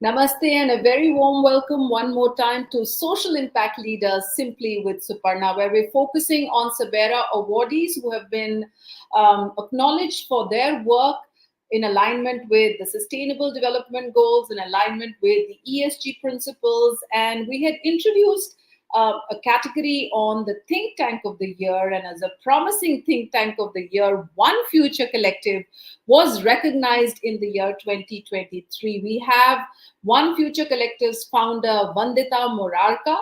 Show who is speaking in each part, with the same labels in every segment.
Speaker 1: Namaste and a very warm welcome one more time to Social Impact Leaders Simply with Suparna, where we're focusing on Sabera awardees who have been acknowledged for their work in alignment with the Sustainable Development Goals, in alignment with the ESG principles. And we had introduced a category on the Think Tank of the Year. And as a promising Think Tank of the Year, One Future Collective was recognized in the year 2023. We have One Future Collective's founder, Vandita Morarka,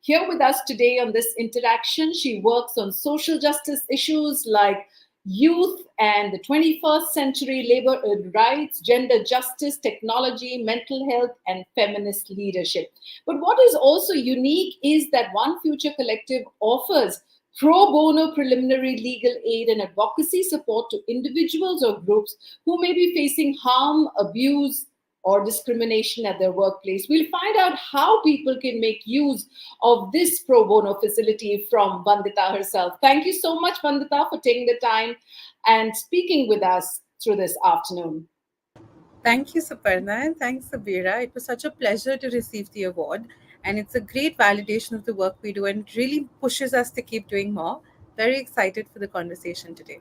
Speaker 1: here with us today on this interaction. She works on social justice issues like youth and the 21st century labor rights, gender justice, technology, mental health, and feminist leadership. But what is also unique is that One Future Collective offers pro bono preliminary legal aid and advocacy support to individuals or groups who may be facing harm, abuse, or discrimination at their workplace. We'll find out how people can make use of this pro bono facility from Vandita herself. Thank you so much, Vandita, for taking the time and speaking with us through this afternoon.
Speaker 2: Thank you, Suparna, and thanks, Sabira. It was such a pleasure to receive the award, and it's a great validation of the work we do and really pushes us to keep doing more. Very excited for the conversation today.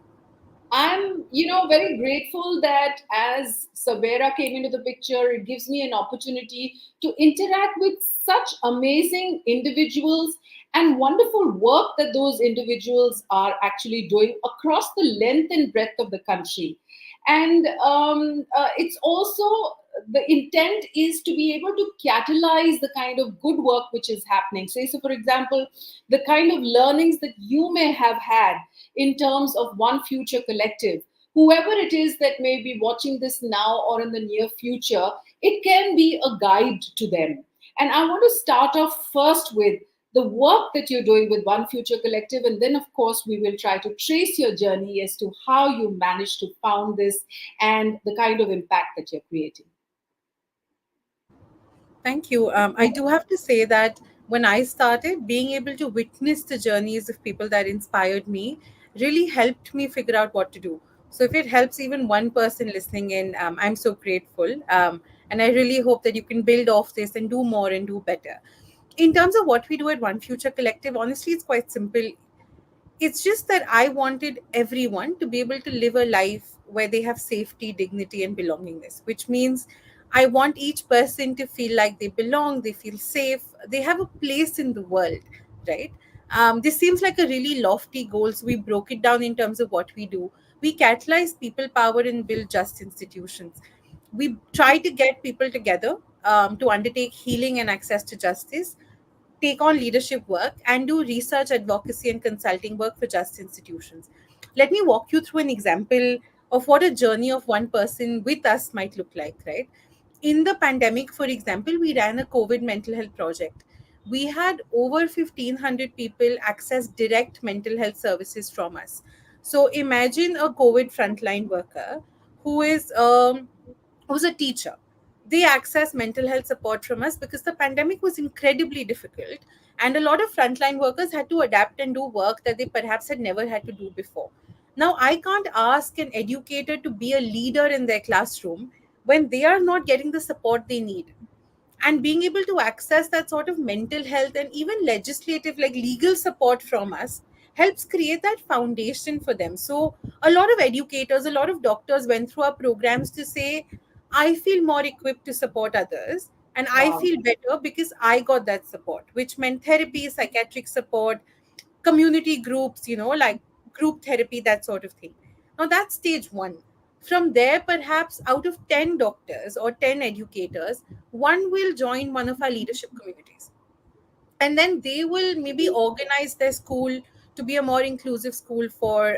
Speaker 1: I'm, very grateful that as Sabera came into the picture, it gives me an opportunity to interact with such amazing individuals and wonderful work that those individuals are actually doing across the length and breadth of the country. And it's also the intent is to be able to catalyze the kind of good work which is happening. Say, so for example, the kind of learnings that you may have had in terms of One Future Collective. Whoever it is that may be watching this now or in the near future, it can be a guide to them. And I want to start off first with the work that you're doing with One Future Collective. And then, of course, we will try to trace your journey as to how you managed to found this and the kind of impact that you're creating.
Speaker 2: Thank you. I do have to say that when I started, being able to witness the journeys of people that inspired me really helped me figure out what to do. So, if it helps even one person listening in, I'm so grateful. And I really hope that you can build off this and do more and do better. In terms of what we do at One Future Collective, honestly, it's quite simple. It's just that I wanted everyone to be able to live a life where they have safety, dignity, and belongingness, which means I want each person to feel like they belong, they feel safe, they have a place in the world, right? This seems like a really lofty goal, so we broke it down in terms of what we do. We catalyze people power and build just institutions. We try to get people together to undertake healing and access to justice, take on leadership work, and do research, advocacy, and consulting work for just institutions. Let me walk you through an example of what a journey of one person with us might look like, right? In the pandemic, for example, we ran a COVID mental health project. We had over 1,500 people access direct mental health services from us. So imagine a COVID frontline worker who is who's a teacher. They access mental health support from us because the pandemic was incredibly difficult, and a lot of frontline workers had to adapt and do work that they perhaps had never had to do before. Now, I can't ask an educator to be a leader in their classroom when they are not getting the support they need. And being able to access that sort of mental health and even legislative, like legal support from us, helps create that foundation for them. So a lot of educators, a lot of doctors went through our programs to say, I feel more equipped to support others, and I
Speaker 1: Wow.
Speaker 2: feel better because I got that support, which meant therapy, psychiatric support, community groups, like group therapy, that sort of thing. Now that's stage one. From there, perhaps out of 10 doctors or 10 educators, one will join one of our leadership communities. And then they will maybe organize their school to be a more inclusive school for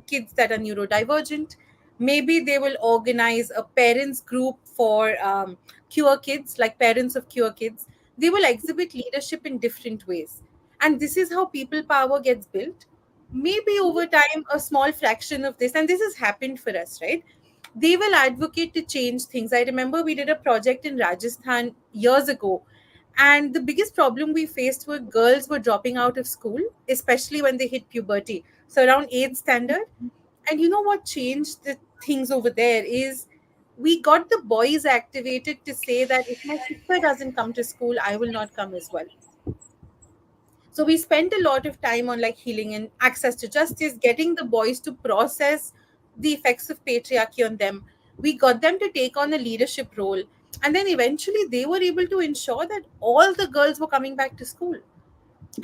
Speaker 2: kids that are neurodivergent. Maybe they will organize a parents group for cure kids, like parents of cure kids. They will exhibit leadership in different ways, and this is how people power gets built. Maybe over time a small fraction of this, and this has happened for us, right? They will advocate to change things. I remember we did a project in Rajasthan years ago, and the biggest problem we faced were girls were dropping out of school, especially when they hit puberty. So around 8th standard. And you know what changed the things over there is we got the boys activated to say that if my sister doesn't come to school, I will not come as well. So we spent a lot of time on like healing and access to justice, getting the boys to process the effects of patriarchy on them. We got them to take on a leadership role. And then eventually they were able to ensure that all the girls were coming back to school.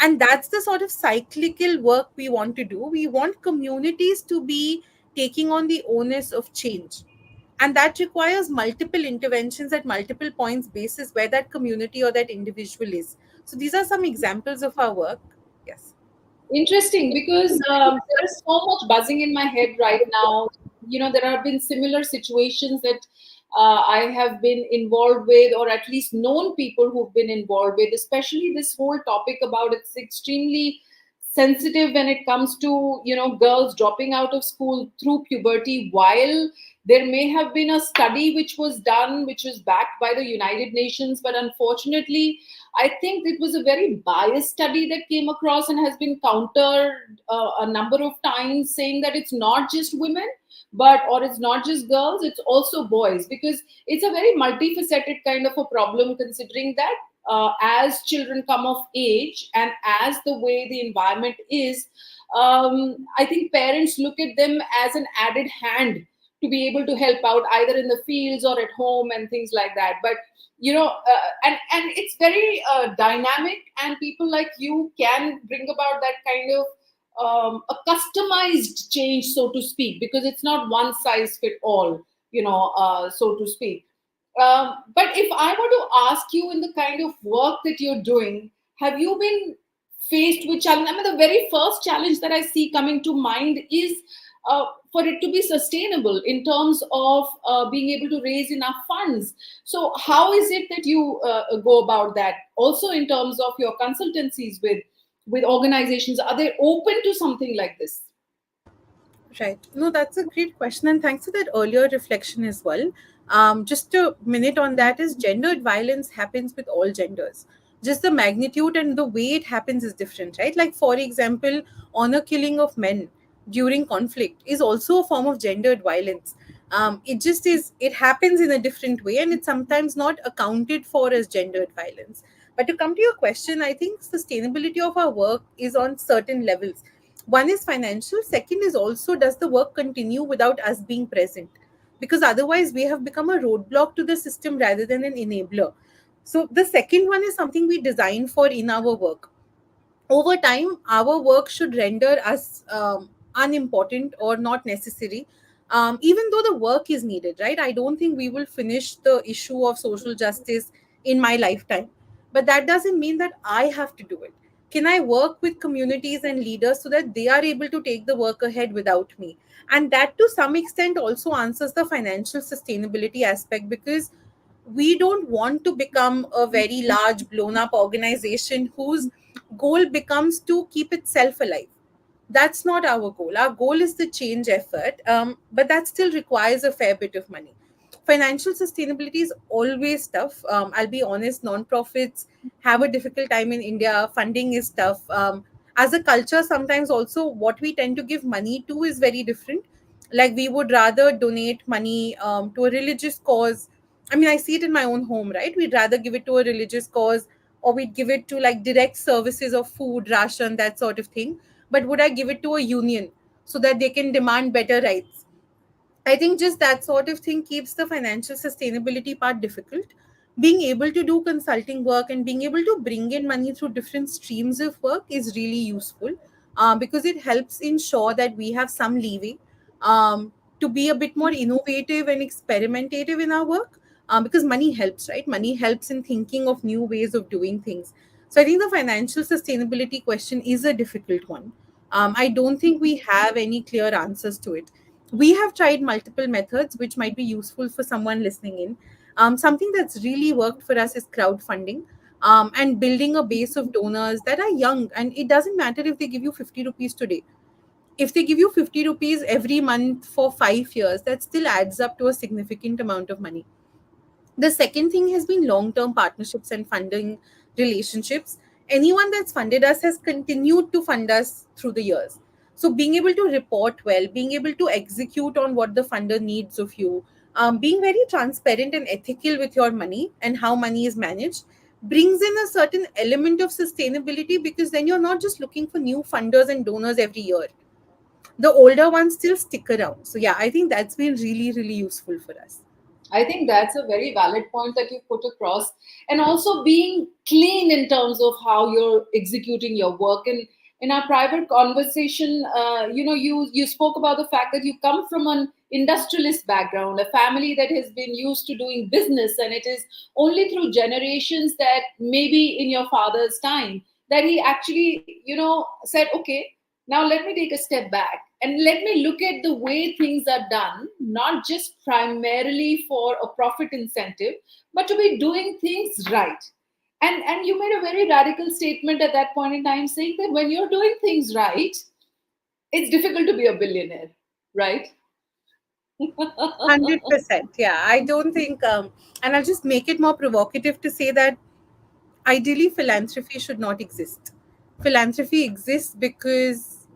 Speaker 2: And that's the sort of cyclical work we want to do. We want communities to be taking on the onus of change. And that requires multiple interventions at multiple points basis where that community or that individual is. So these are some examples of our work. Yes.
Speaker 1: Interesting, because there is so much buzzing in my head right now. You know, there have been similar situations that I have been involved with, or at least known people who've been involved with, especially this whole topic about it's extremely sensitive when it comes to, you know, girls dropping out of school through puberty. While there may have been a study which was done, which was backed by the United Nations, but unfortunately, I think it was a very biased study that came across and has been countered a number of times, saying that it's not just women, but or it's not just girls, it's also boys, because it's a very multifaceted kind of a problem, considering that as children come of age and as the way the environment is, I think parents look at them as an added hand to be able to help out either in the fields or at home and things like that. But you know, and it's very dynamic, and people like you can bring about that kind of a customized change, so to speak, because it's not one size fit all, you know, so to speak. But if I were to ask you, in the kind of work that you're doing, have you been faced with challenge? I mean, the very first challenge that I see coming to mind is for it to be sustainable in terms of being able to raise enough funds. So, how is it that you go about that? Also, in terms of your consultancies with organizations, are they open to something like this?
Speaker 2: Right. No, that's a great question. And thanks for that earlier reflection as well. Just a minute on that is gendered violence happens with all genders. Just the magnitude and the way it happens is different, right? Like, for example, honor killing of men during conflict is also a form of gendered violence. It just is, it happens in a different way and it's sometimes not accounted for as gendered violence. But to come to your question, I think sustainability of our work is on certain levels. One is financial, second is also does the work continue without us being present, because otherwise we have become a roadblock to the system rather than an enabler. So the second one is something we design for in our work. Over time our work should render us unimportant or not necessary, even though the work is needed, right? I don't think we will finish the issue of social justice in my lifetime, but that doesn't mean that I have to do it. Can I work with communities and leaders so that they are able to take the work ahead without me? And that to some extent also answers the financial sustainability aspect, because we don't want to become a very large blown up organization whose goal becomes to keep itself alive. That's not our goal. Our goal is the change effort, but that still requires a fair bit of money. Financial sustainability is always tough. I'll be honest, non-profits have a difficult time in India. Funding is tough. As a culture, sometimes also what we tend to give money to is very different. Like, we would rather donate money to a religious cause. I mean, I see it in my own home, right? We'd rather give it to a religious cause, or we'd give it to like direct services of food, ration, that sort of thing. But would I give it to a union so that they can demand better rights? I think just that sort of thing keeps the financial sustainability part difficult. Being able to do consulting work and being able to bring in money through different streams of work is really useful, because it helps ensure that we have some leeway to be a bit more innovative and experimentative in our work. Because money helps, right? Money helps in thinking of new ways of doing things. So I think the financial sustainability question is a difficult one. I don't think we have any clear answers to it. We have tried multiple methods which might be useful for someone listening in. Something that's really worked for us is crowdfunding, and building a base of donors that are young. And it doesn't matter if they give you 50 rupees today. If they give you 50 rupees every month for 5 years, that still adds up to a significant amount of money. The second thing has been long term partnerships and funding relationships. Anyone that's funded us has continued to fund us through the years. So, being able to report well, being able to execute on what the funder needs of you, being very transparent and ethical with your money and how money is managed brings in a certain element of sustainability, because then you're not just looking for new funders and donors every year. The older ones still stick around. So yeah, I think that's been really, really useful for us.
Speaker 1: I think that's a very valid point that you put across. And also being clean in terms of how you're executing your work. And in our private conversation, you spoke about the fact that you come from an industrialist background, a family that has been used to doing business, and it is only through generations that maybe in your father's time that he actually, said, okay, now let me take a step back and let me look at the way things are done, not just primarily for a profit incentive, but to be doing things right. And you made a very radical statement at that point in time, saying that when you're doing things right, it's difficult to be a billionaire, right?
Speaker 2: 100%. Yeah, I don't think, and I'll just make it more provocative to say that ideally philanthropy should not exist. Philanthropy exists because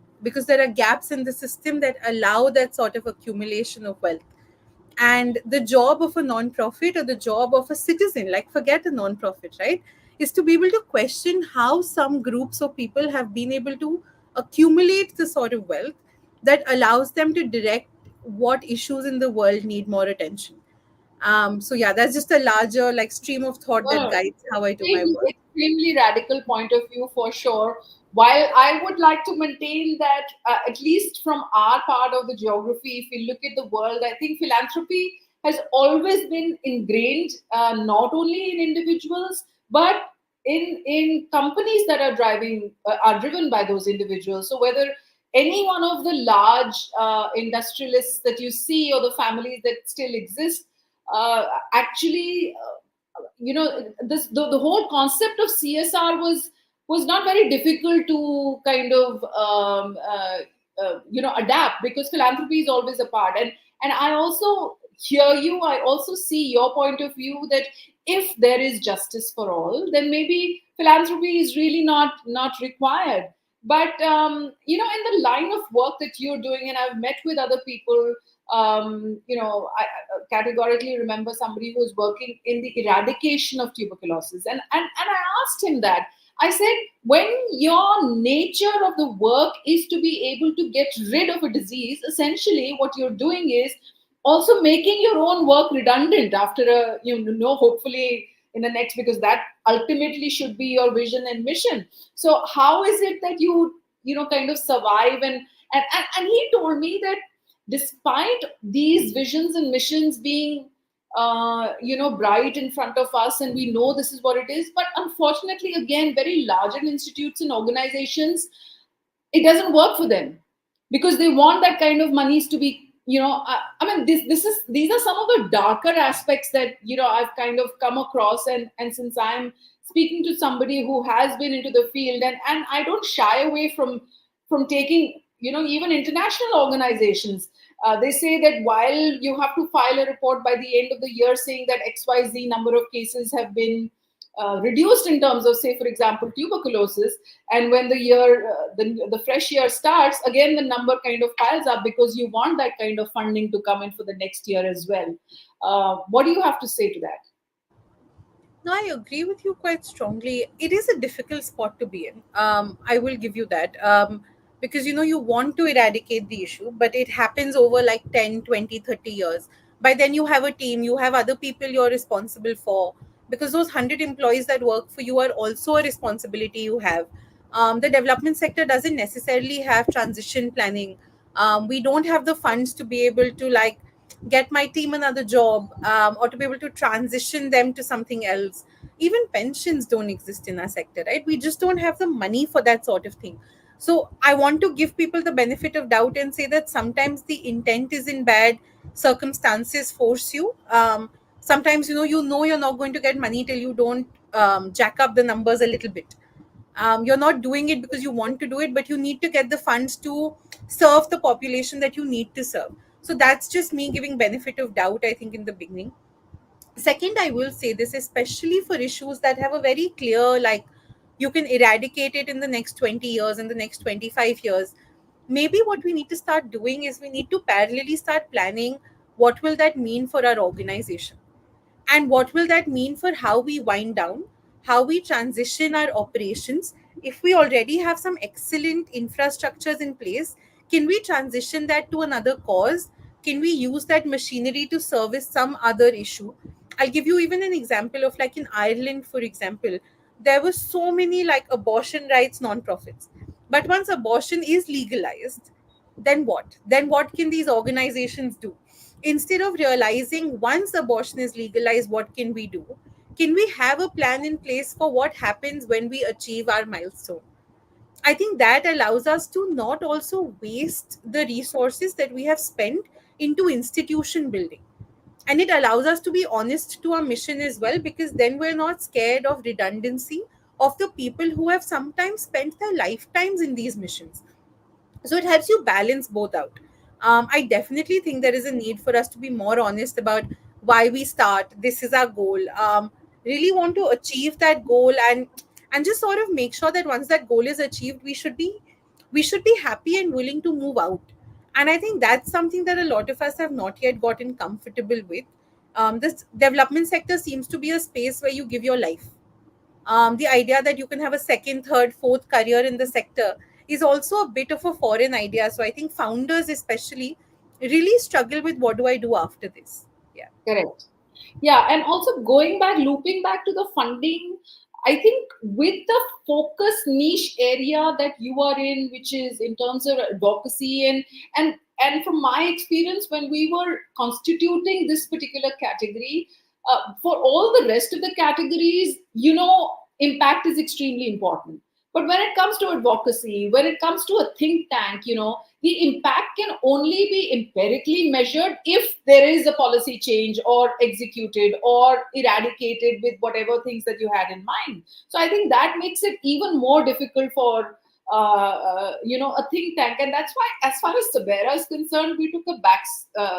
Speaker 2: there are gaps in the system that allow that sort of accumulation of wealth. And the job of a non-profit, or the job of a citizen, like forget a non-profit, right, is to be able to question how some groups of people have been able to accumulate the sort of wealth that allows them to direct what issues in the world need more attention. So yeah, that's just a larger like stream of thought that
Speaker 1: Well,
Speaker 2: guides how I do my
Speaker 1: extremely,
Speaker 2: work.
Speaker 1: extremely radical point of view for sure. While I would like to maintain that, at least from our part of the geography, if we look at the world, I think philanthropy has always been ingrained, not only in individuals, but in companies that are are driven by those individuals. So whether any one of the large industrialists that you see, or the families that still exist, actually the whole concept of CSR was not very difficult to kind of adapt, because philanthropy is always a part. And I also hear you, I also see your point of view that if there is justice for all, then maybe philanthropy is really not required. But in the line of work that you're doing, and I've met with other people, I categorically remember somebody who was working in the eradication of tuberculosis. And I asked him that. I said, when your nature of the work is to be able to get rid of a disease, essentially what you're doing is also making your own work redundant after hopefully in the next, because that ultimately should be your vision and mission. So how is it that you kind of survive? And he told me that despite these visions and missions being bright in front of us, and we know this is what it is, but unfortunately, again, very larger institutes and organizations, it doesn't work for them, because they want that kind of monies to be, I mean, these are some of the darker aspects that I've kind of come across. And since I'm speaking to somebody who has been into the field, and I don't shy away from taking, even international organizations, they say that while you have to file a report by the end of the year saying that XYZ number of cases have been reduced in terms of, say, for example, tuberculosis, and when the fresh year starts, again the number kind of piles up, because you want that kind of funding to come in for the next year as well. What do you have to say to that?
Speaker 2: No, I agree with you quite strongly. It is a difficult spot to be in. I will give you that. Because you want to eradicate the issue, but it happens over like 10, 20, 30 years. By then, you have a team, you have other people you're responsible for, because those 100 employees that work for you are also a responsibility you have. The development sector doesn't necessarily have transition planning. We don't have the funds to be able to like get my team another job, or to be able to transition them to something else. Even pensions don't exist in our sector, right? We just don't have the money for that sort of thing. So I want to give people the benefit of doubt and say that sometimes the intent is in bad, circumstances force you. Sometimes you're not going to get money till you don't jack up the numbers a little bit. You're not doing it because you want to do it, but you need to get the funds to serve the population that you need to serve. So that's just me giving benefit of doubt, I think, in the beginning. Second, I will say this, especially for issues that have a very clear, like, you can eradicate it in the next 20 years, in the next 25 years. Maybe what we need to start doing is we need to parallelly start planning what will that mean for our organization? And what will that mean for how we wind down, how we transition our operations? If we already have some excellent infrastructures in place, can we transition that to another cause? Can we use that machinery to service some other issue? I'll give you even an example of, like, in Ireland, for example, there were so many like abortion rights non-profits. But once abortion is legalized, then what? Then what can these organizations do? Instead of realizing once abortion is legalized, what can we do? Can we have a plan in place for what happens when we achieve our milestone? I think that allows us to not also waste the resources that we have spent into institution building. And it allows us to be honest to our mission as well, because then we're not scared of redundancy of the people who have sometimes spent their lifetimes in these missions. So it helps you balance both out. I definitely think there is a need for us to be more honest about why we start. This is our goal. Really want to achieve that goal, and just sort of make sure that once that goal is achieved, we should be happy and willing to move out. And I think that's something that a lot of us have not yet gotten comfortable with. This development sector seems to be a space where you give your life. The idea that you can have a second, third, fourth career in the sector is also a bit of a foreign idea. So I think founders, especially, really struggle with, what do I do after this? Yeah.
Speaker 1: Correct. Yeah, and also going back, looping back to the funding, I think with the focus niche area that you are in, which is in terms of advocacy, and from my experience, when we were constituting this particular category, for all the rest of the categories, impact is extremely important. But when it comes to advocacy, when it comes to a think tank, the impact can only be empirically measured if there is a policy change or executed or eradicated with whatever things that you had in mind. So I think that makes it even more difficult for a think tank. And that's why, as far as Sabera is concerned, we took a back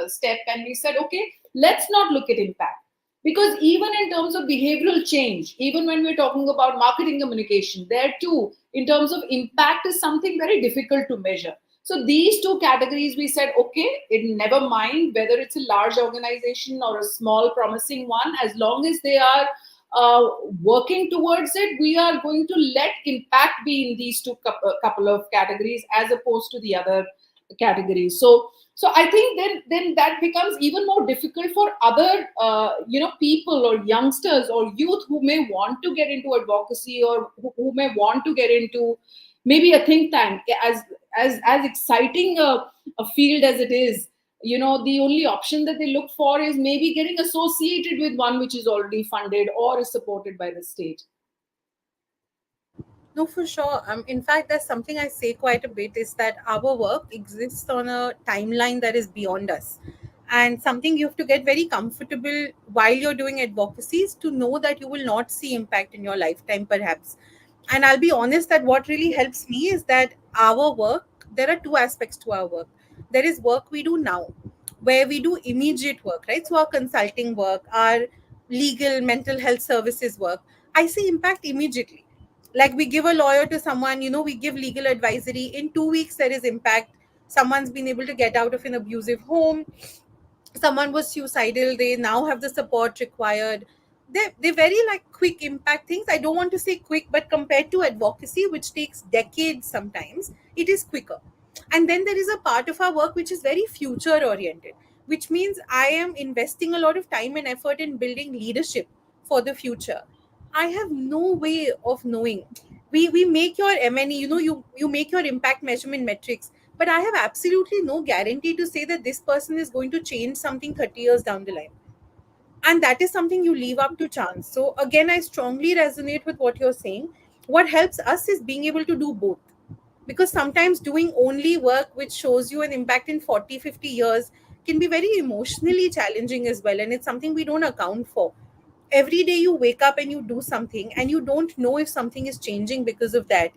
Speaker 1: step and we said, okay, let's not look at impact. Because even in terms of behavioral change, even when we're talking about marketing communication, there too, in terms of impact, is something very difficult to measure. So these two categories, we said, okay, it never mind whether it's a large organization or a small promising one, as long as they are working towards it, we are going to let impact be in these couple of categories as opposed to the other categories. So I think then that becomes even more difficult for other people or youngsters or youth who may want to get into advocacy, or who may want to get into maybe a think tank. As exciting a field as it is, the only option that they look for is maybe getting associated with one which is already funded or is supported by the state.
Speaker 2: No, for sure. In fact, there's something I say quite a bit, is that our work exists on a timeline that is beyond us. And something you have to get very comfortable while you're doing advocacy is to know that you will not see impact in your lifetime, perhaps. And I'll be honest that what really helps me is that our work, there are two aspects to our work. There is work we do now, where we do immediate work, right? So our consulting work, our legal, mental health services work, I see impact immediately. Like, we give a lawyer to someone, we give legal advisory. In 2 weeks, there is impact. Someone's been able to get out of an abusive home. Someone was suicidal. They now have the support required. They're very, like, quick impact things. I don't want to say quick, but compared to advocacy, which takes decades sometimes, it is quicker. And then there is a part of our work which is very future oriented, which means I am investing a lot of time and effort in building leadership for the future. I have no way of knowing. We make your MNE, you make your impact measurement metrics, but I have absolutely no guarantee to say that this person is going to change something 30 years down the line. And that is something you leave up to chance. So again, I strongly resonate with what you're saying. What helps us is being able to do both, because sometimes doing only work which shows you an impact in 40, 50 years can be very emotionally challenging as well, and it's something we don't account for. Every day you wake up and you do something and you don't know if something is changing because of that,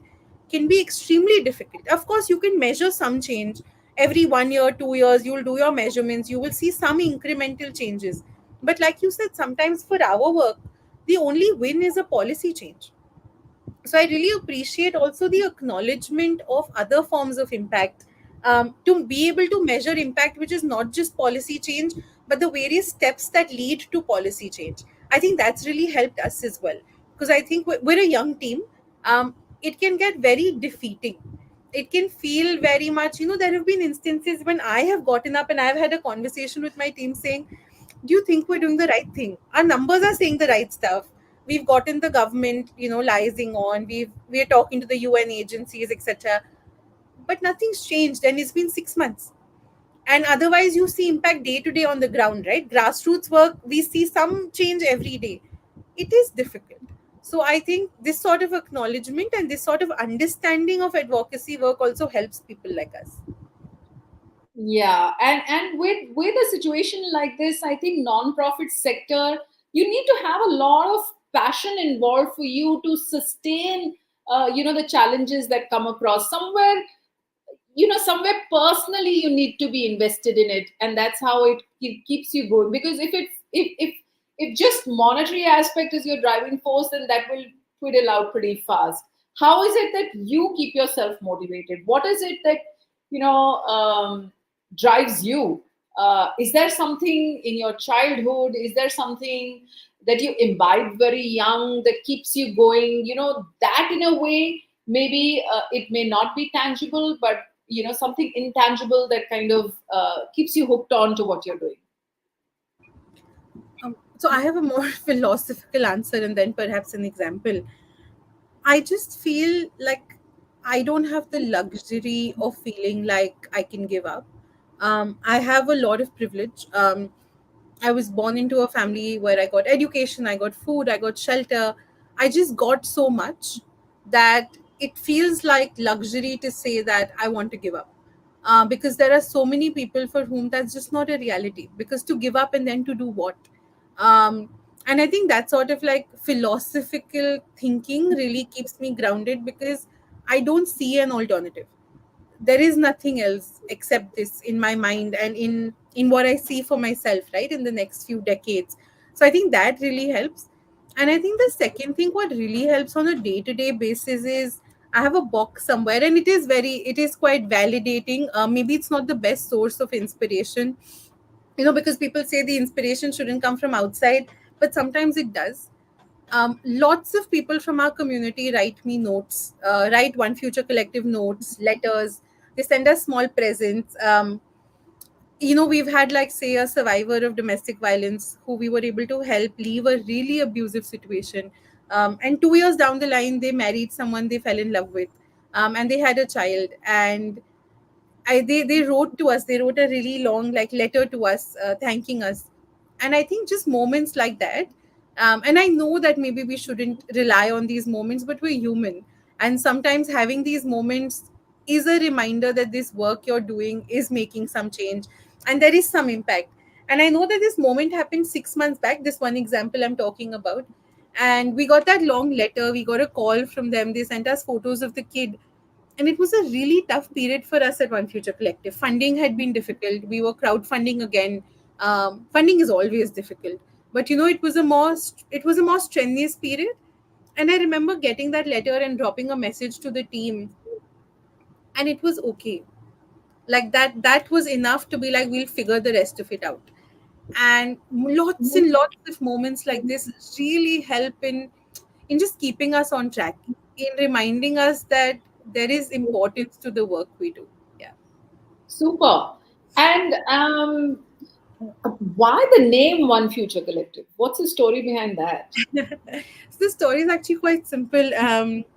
Speaker 2: can be extremely difficult. Of course, you can measure some change every 1 year, 2 years. You'll do your measurements, you will see some incremental changes. But like you said, sometimes for our work, the only win is a policy change. So I really appreciate also the acknowledgement of other forms of impact, to be able to measure impact, which is not just policy change, but the various steps that lead to policy change. I think that's really helped us as well, because I think we're a young team. It can get very defeating. It can feel very much, there have been instances when I have gotten up and I've had a conversation with my team saying, do you think we're doing the right thing? Our numbers are saying the right stuff. We've gotten the government, liaising on. We're talking to the UN agencies, etc. But nothing's changed, and it's been 6 months. And otherwise, you see impact day to day on the ground, right? Grassroots work, we see some change every day. It is difficult. So I think this sort of acknowledgement and this sort of understanding of advocacy work also helps people like us.
Speaker 1: Yeah, and with a situation like this, I think non-profit sector, you need to have a lot of passion involved for you to sustain, the challenges that come across. Somewhere personally you need to be invested in it, and that's how it keeps you going. Because if just monetary aspect is your driving force, then that will twiddle out pretty fast. How is it that you keep yourself motivated? What is it that you know drives you? Is there something in your childhood? Is there something that you imbibed very young that keeps you going? That in a way, maybe it may not be tangible, but something intangible that kind of keeps you hooked on to what you're doing.
Speaker 2: So I have a more philosophical answer and then perhaps an example. I just feel like I don't have the luxury of feeling like I can give up. I have a lot of privilege. I was born into a family where I got education, I got food, I got shelter. I just got so much that it feels like luxury to say that I want to give up. Because there are so many people for whom that's just not a reality. Because to give up and then to do what? Um, and I think that sort of like philosophical thinking really keeps me grounded, because I don't see an alternative. There is nothing else except this in my mind and in what I see for myself, right, in the next few decades. So I think that really helps. And I think the second thing what really helps on a day to day basis is I have a box somewhere, and it is quite validating. Maybe it's not the best source of inspiration, because people say the inspiration shouldn't come from outside, but sometimes it does. Lots of people from our community write me notes, write One Future Collective notes, letters. They send us small presents. We've had, like, say, a survivor of domestic violence who we were able to help leave a really abusive situation. And 2 years down the line, they married someone they fell in love with, and they had a child. And they wrote to us. They wrote a really long, like, letter to us, thanking us. And I think just moments like that. And I know that maybe we shouldn't rely on these moments, but we're human. And sometimes having these moments is a reminder that this work you're doing is making some change, and there is some impact. And I know that this moment happened 6 months back. This one example I'm talking about. And we got that long letter. We got a call from them. They sent us photos of the kid, and it was a really tough period for us at One Future Collective. Funding had been difficult. We were crowdfunding again. Funding is always difficult, but it was a more strenuous period. And I remember getting that letter and dropping a message to the team, and it was okay. Like that was enough to be like, we'll figure the rest of it out. And lots and lots of moments like this really help in just keeping us on track, in reminding us that there is importance to the work we do. Yeah.
Speaker 1: Super. And why the name One Future Collective? What's the story behind that?
Speaker 2: So the story is actually quite simple.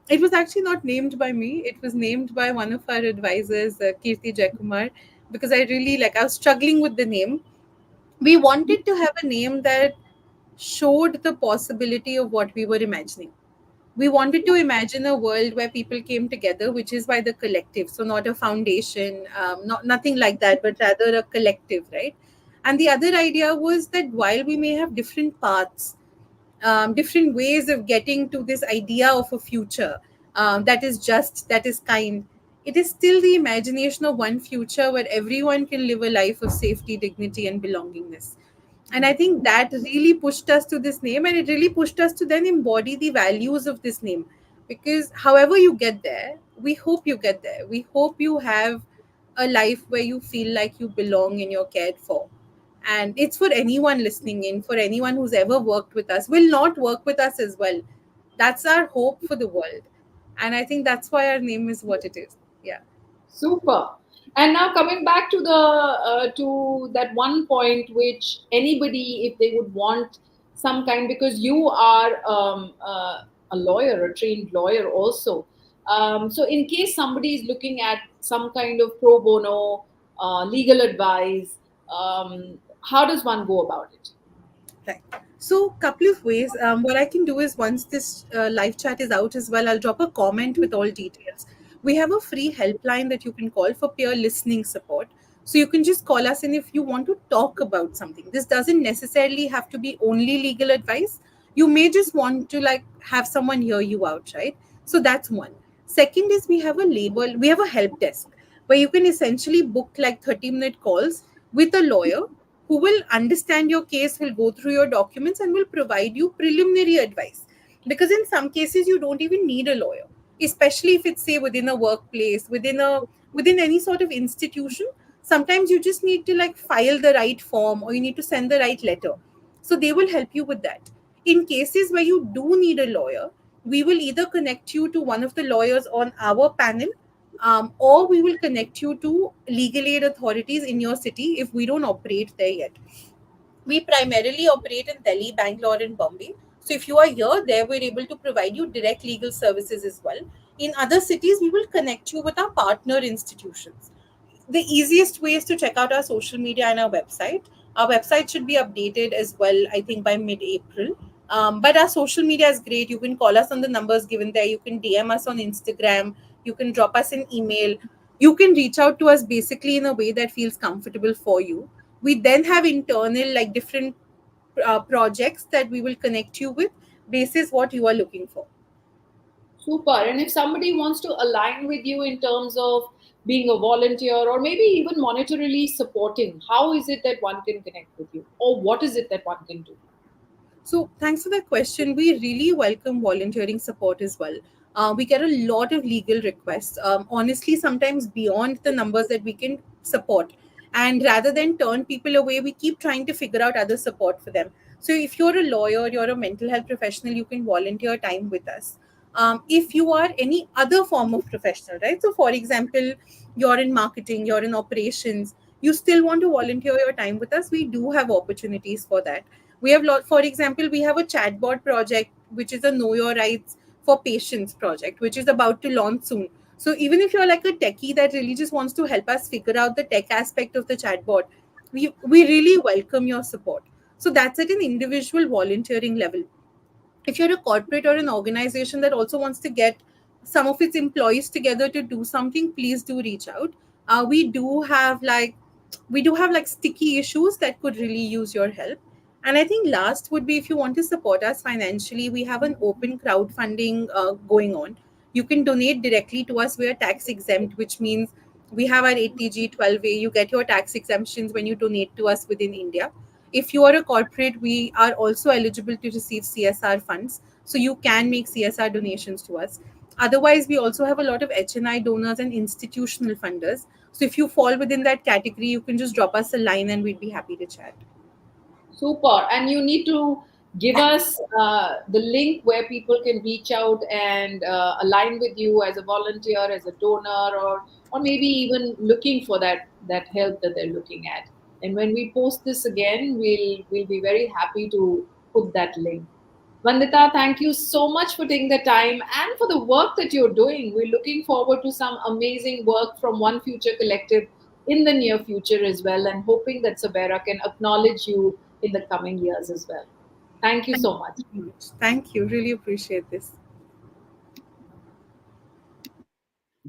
Speaker 2: It was actually not named by me. It was named by one of our advisors, Kirti Jaikumar, because I was struggling with the name. We wanted to have a name that showed the possibility of what we were imagining. We wanted to imagine a world where people came together, which is why the collective. So not a foundation, not nothing like that, but rather a collective, right? And the other idea was that while we may have different paths, different ways of getting to this idea of a future, that is just, that is kind, it is still the imagination of one future where everyone can live a life of safety, dignity, and belongingness. And I think that really pushed us to this name, and it really pushed us to then embody the values of this name. Because however you get there, we hope you get there. We hope you have a life where you feel like you belong and you're cared for. And it's for anyone listening in, for anyone who's ever worked with us, will not work with us as well. That's our hope for the world. And I think that's why our name is what it is. Yeah.
Speaker 1: Super. And now coming back to that one point, which anybody, if they would want some kind, because you are a lawyer, a trained lawyer also. So in case somebody is looking at some kind of pro bono legal advice, how does one go about it?
Speaker 2: Right. So, couple of ways. What I can do is once this live chat is out as well, I'll drop a comment with all details. We have a free helpline that you can call for peer listening support. So you can just call us, and if you want to talk about something, this doesn't necessarily have to be only legal advice. You may just want to like have someone hear you out, right? So that's one. Second is we have a help desk where you can essentially book like 30-minute calls with a lawyer who will understand your case, will go through your documents, and will provide you preliminary advice. Because in some cases, you don't even need a lawyer, especially if it's say within a workplace, within any sort of institution. Sometimes you just need to like file the right form or you need to send the right letter. So they will help you with that. In cases where you do need a lawyer, we will either connect you to one of the lawyers on our panel, or we will connect you to legal aid authorities in your city if we don't operate there yet. We primarily operate in Delhi, Bangalore, and Bombay. So if you are here, there we're able to provide you direct legal services as well. In other cities, we will connect you with our partner institutions. The easiest way is to check out our social media and our website. Our website should be updated as well, I think, by mid-April. But our social media is great. You can call us on the numbers given there. You can DM us on Instagram. You can drop us an email. You can reach out to us basically in a way that feels comfortable for you. We then have internal, like different projects that we will connect you with basis what you are looking for.
Speaker 1: Super. And if somebody wants to align with you in terms of being a volunteer or maybe even monetarily supporting, how is it that one can connect with you? Or what is it that one can do?
Speaker 2: So, thanks for that question. We really welcome volunteering support as well. We get a lot of legal requests, honestly, sometimes beyond the numbers that we can support. And rather than turn people away, we keep trying to figure out other support for them. So, if you're a lawyer, you're a mental health professional, you can volunteer time with us. If you are any other form of professional, right? So, for example, you're in marketing, you're in operations, you still want to volunteer your time with us, we do have opportunities for that. We have for example, we have a chatbot project which is a know your rights for patients project which is about to launch soon. So even if you're like a techie that really just wants to help us figure out the tech aspect of the chatbot, we really welcome your support. So that's at an individual volunteering level. If you're a corporate or an organization that also wants to get some of its employees together to do something, please do reach out. We do have like sticky issues that could really use your help. And I think last would be, if you want to support us financially, we have an open crowdfunding going on. You can donate directly to us. We are tax exempt, which means we have our 80G 12A. You get your tax exemptions when you donate to us within India. If you are a corporate, we are also eligible to receive CSR funds. So you can make CSR donations to us. Otherwise, we also have a lot of HNI donors and institutional funders. So if you fall within that category, you can just drop us a line and we'd be happy to chat.
Speaker 1: Super. And you need to give us the link where people can reach out and align with you as a volunteer, as a donor, or maybe even looking for that help that they're looking at. And when we post this again, we'll be very happy to put that link. Vandita, thank you so much for taking the time and for the work that you're doing. We're looking forward to some amazing work from One Future Collective in the near future as well, and hoping that Sabera can acknowledge you in the coming years as well. Thank you
Speaker 2: Thank
Speaker 1: so much.
Speaker 2: you very much. Thank you. Really appreciate this.